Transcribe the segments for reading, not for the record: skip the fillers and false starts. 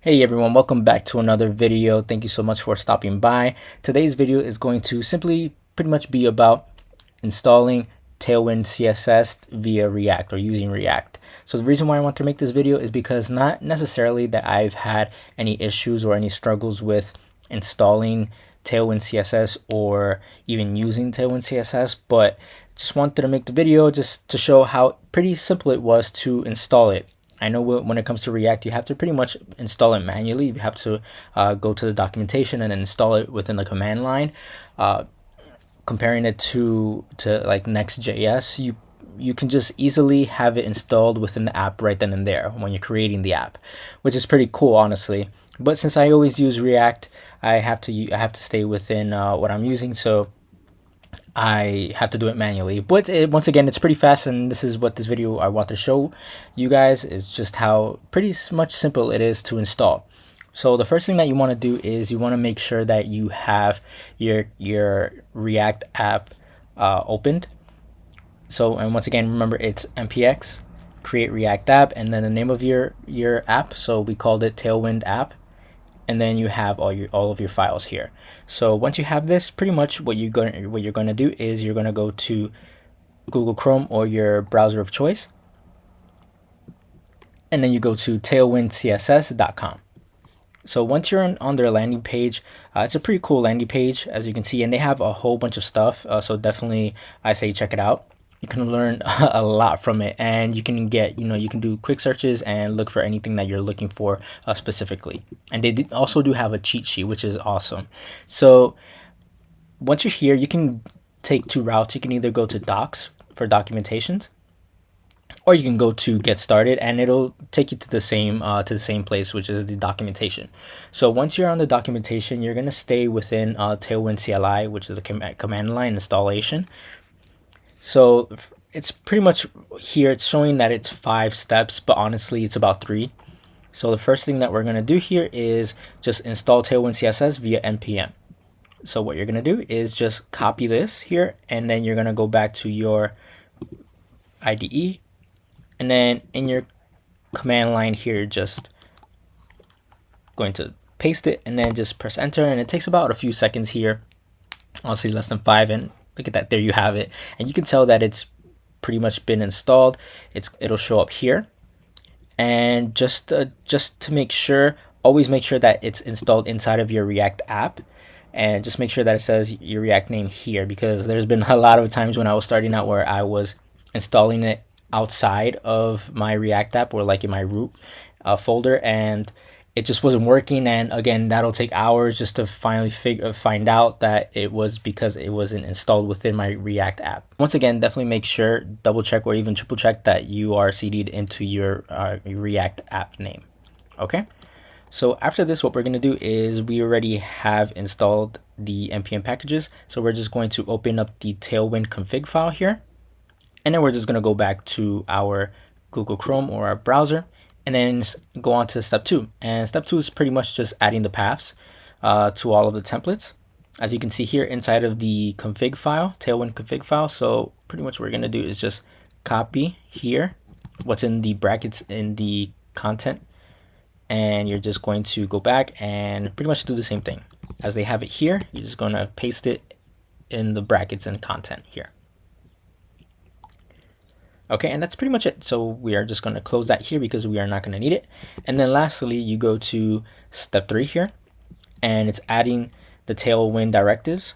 Hey everyone, welcome back to another video. Thank you so much for stopping by. Today's video is going to simply pretty much be about installing Tailwind CSS via React or using React. So the reason why I want to make this video is because not necessarily that I've had any issues or any struggles with installing Tailwind CSS or even using Tailwind CSS, but just wanted to make the video just to show how pretty simple it was to install it. I know when it comes to React, you have to pretty much install it manually. You have to go to the documentation and install it within the command line. Comparing it to like Next.js, you can just easily have it installed within the app right then and there when you're creating the app, which is pretty cool, honestly. But since I always use React, I have to stay within what I'm using, so I have to do it manually. But once again, it's pretty fast, and this is what this video I want to show you guys is just how pretty much simple it is to install. So the first thing that you want to do is you want to make sure that you have your React app opened. So, and once again, remember it's npx create React app and then the name of your app. So we called it Tailwind app. And then you have all of your files here. So once you have this, pretty much what you're going to do is you're going to go to Google Chrome or your browser of choice, and then you go to TailwindCSS.com. So once you're on their landing page, it's a pretty cool landing page, as you can see, and they have a whole bunch of stuff. So definitely, I say check it out. You can learn a lot from it, and you can get, you can do quick searches and look for anything that you're looking for specifically. And they also do have a cheat sheet, which is awesome. So once you're here, you can take two routes. You can either go to Docs for documentations, or you can go to Get Started, and it'll take you to the same place, which is the documentation. So once you're on the documentation, you're gonna stay within Tailwind CLI, which is a command line installation. So it's pretty much here, it's showing that it's 5 steps, but honestly it's about 3. So the first thing that we're going to do here is just install Tailwind CSS via npm. So what you're going to do is just copy this here, and then you're going to go back to your IDE, and then in your command line here, just going to paste it and then just press enter, and it takes about a few seconds here, honestly less than 5, and look at that, there you have it. And you can tell that it's pretty much been installed. It'll show up here. And just to make sure, always make sure that it's installed inside of your React app, and just make sure that it says your React name here, because there's been a lot of times when I was starting out where I was installing it outside of my React app or like in my root folder, and it just wasn't working. And again, that'll take hours just to finally find out that it was because it wasn't installed within my React app. Once again, definitely make sure, double check or even triple check that you are CD'd into your React app name. Okay, so after this, what we're going to do is we already have installed the npm packages, so we're just going to open up the Tailwind config file here, and then we're just going to go back to our Google Chrome or our browser, and then go on to step 2. And step 2 is pretty much just adding the paths to all of the templates, as you can see here inside of the config file, Tailwind config file. So pretty much what we're going to do is just copy here what's in the brackets in the content, and you're just going to go back and pretty much do the same thing as they have it here. You're just going to paste it in the brackets and content here. Okay, and that's pretty much it. So we are just going to close that here because we are not going to need it. And then lastly, you go to step 3 here, and it's adding the Tailwind directives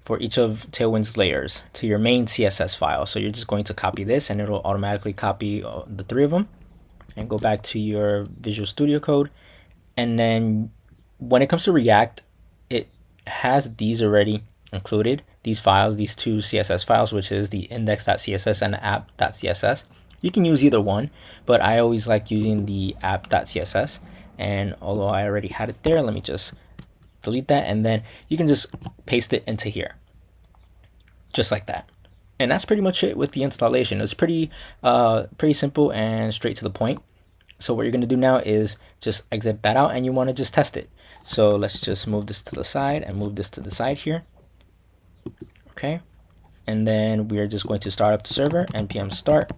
for each of Tailwind's layers to your main CSS file. So you're just going to copy this, and it'll automatically copy the 3 of them, and go back to your Visual Studio Code. And then when it comes to React, it has these already included, these files, these 2 CSS files, which is the index.css and the app.css. You can use either one, but I always like using the app.css. And although I already had it there, let me just delete that, and then you can just paste it into here, just like that. And that's pretty much it with the installation. It's pretty simple and straight to the point. So what you're going to do now is just exit that out, and you want to just test it. So let's just move this to the side and move this to the side here. Okay, and then we are just going to start up the server, npm start,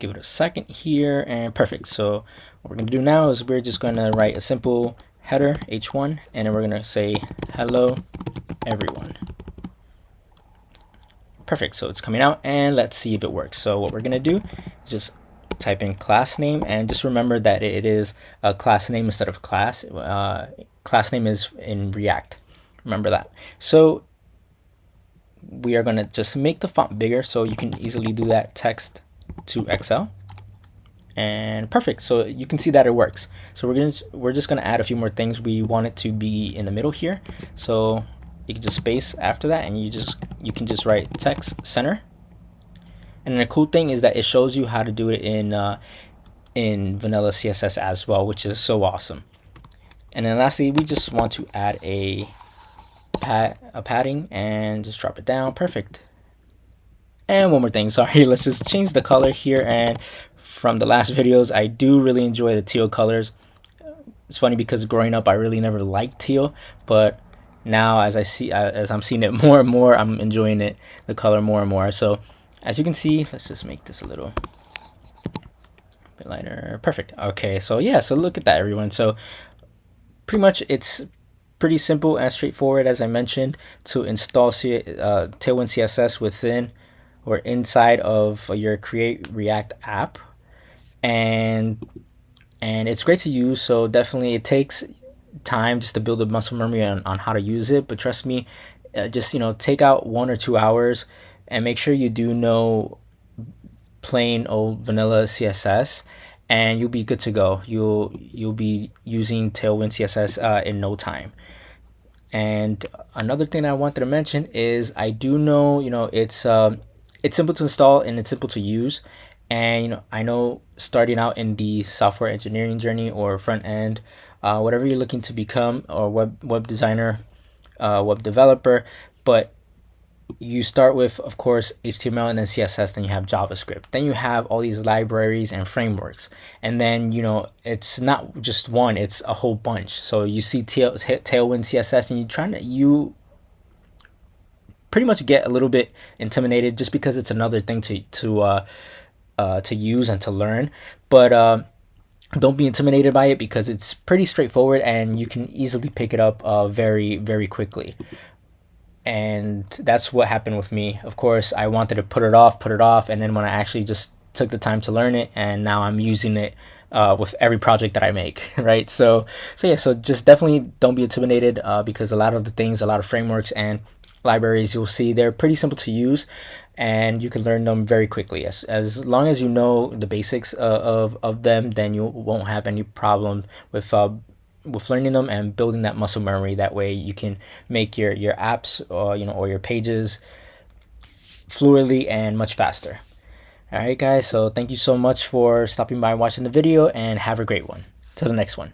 give it a second here, and perfect. So what we're gonna do now is we're just gonna write a simple header h1, and then we're gonna say hello everyone. Perfect. So it's coming out, and let's see if it works. So what we're gonna do is just type in class name, and just remember that it is a class name instead of class. Class name is in React. Remember that. So we are gonna just make the font bigger, so you can easily do that, text to XL, and perfect. So you can see that it works. So we're just gonna add a few more things. We want it to be in the middle here, so you can just space after that, and you can just write text center. And the cool thing is that it shows you how to do it in vanilla CSS as well, which is so awesome. And then lastly, we just want to add a padding and just drop it down. Perfect. And one more thing, sorry, let's just change the color here. And from the last videos, I do really enjoy the teal colors. It's funny because growing up I really never liked teal, but now as I'm seeing it more and more, I'm enjoying the color more and more. So as you can see, let's just make this a little bit lighter. Perfect. Okay, so yeah, so look at that, everyone. So pretty much it's pretty simple and straightforward, as I mentioned, to install Tailwind CSS within or inside of your Create React app, and it's great to use. So definitely it takes time just to build a muscle memory on how to use it, but trust me, just take out 1 or 2 hours and make sure you do know plain old vanilla CSS, and you'll be good to go. You'll be using Tailwind CSS in no time. And another thing I wanted to mention is I do know it's simple to install and it's simple to use. And I know starting out in the software engineering journey or front end, whatever you're looking to become, or web designer, web developer, but you start with, of course, HTML and then CSS, then you have JavaScript, then you have all these libraries and frameworks, and then it's not just one, it's a whole bunch. So you see Tailwind CSS and you pretty much get a little bit intimidated just because it's another thing to use and to learn, but don't be intimidated by it because it's pretty straightforward and you can easily pick it up very, very quickly. And that's what happened with me. Of course, I wanted to put it off, and then when I actually just took the time to learn it, and now I'm using it with every project that I make, right? So yeah, so just definitely don't be intimidated because a lot of frameworks and libraries you'll see, they're pretty simple to use, and you can learn them very quickly. As long as you know the basics of them, then you won't have any problem with learning them and building that muscle memory. That way you can make your apps or your pages fluidly and much faster. All right, guys, so thank you so much for stopping by and watching the video, and have a great one. Till the next one.